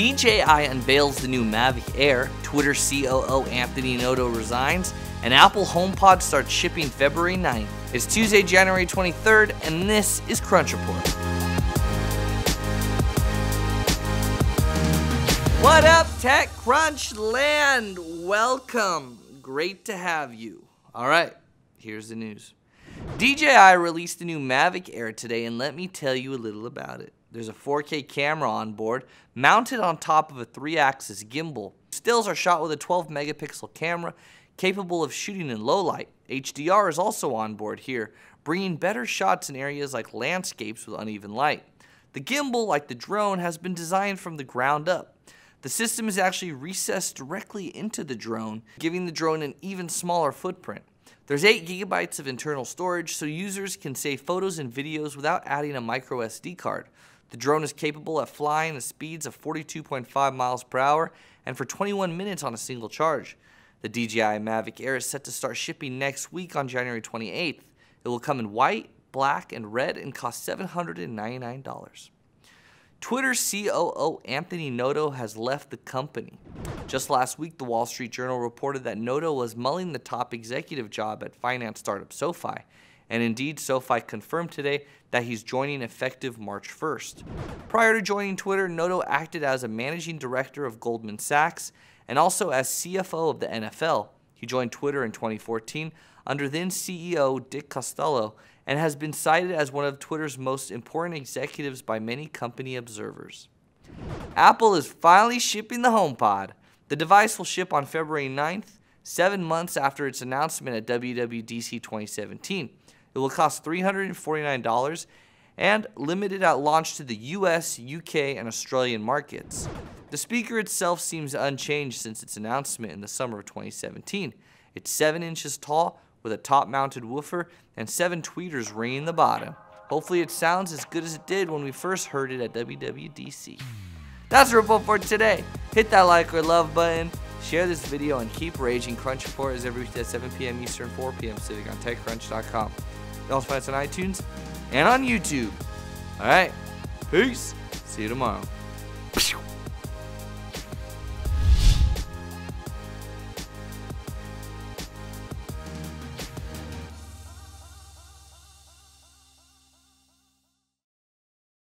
DJI unveils the new Mavic Air, Twitter COO Anthony Noto resigns, and Apple HomePod starts shipping February 9th. It's Tuesday, January 23rd, and this is Crunch Report. What up, TechCrunch land? Welcome. Great to have you. All right, here's the news. DJI released the new Mavic Air today, and let me tell you a little about it. There's a 4K camera on board, mounted on top of a 3-axis gimbal. Stills are shot with a 12-megapixel camera, capable of shooting in low light. HDR is also on board here, bringing better shots in areas like landscapes with uneven light. The gimbal, like the drone, has been designed from the ground up. The system is actually recessed directly into the drone, giving the drone an even smaller footprint. There's 8 gigabytes of internal storage, so users can save photos and videos without adding a micro SD card. The drone is capable at flying at speeds of 42.5 miles per hour and for 21 minutes on a single charge. The DJI Mavic Air is set to start shipping next week on January 28th. It will come in white, black, and red and cost $799. Twitter COO Anthony Noto has left the company. Just last week, the Wall Street Journal reported that Noto was mulling the top executive job at finance startup SoFi. And indeed, SoFi confirmed today that he's joining effective March 1st. Prior to joining Twitter, Noto acted as a managing director of Goldman Sachs and also as CFO of the NFL. He joined Twitter in 2014 under then CEO Dick Costolo and has been cited as one of Twitter's most important executives by many company observers. Apple is finally shipping the HomePod. The device will ship on February 9th, 7 months after its announcement at WWDC 2017. It will cost $349 and limited at launch to the US, UK, and Australian markets. The speaker itself seems unchanged since its announcement in the summer of 2017. It's 7 inches tall with a top-mounted woofer and 7 tweeters ringing the bottom. Hopefully it sounds as good as it did when we first heard it at WWDC. That's the report for today. Hit that like or love button, share this video, and keep raging. Crunch Report is every weekday at 7 p.m. Eastern, 4 p.m. Pacific on TechCrunch.com. You can also find us on iTunes and on YouTube. All right, peace. See you tomorrow.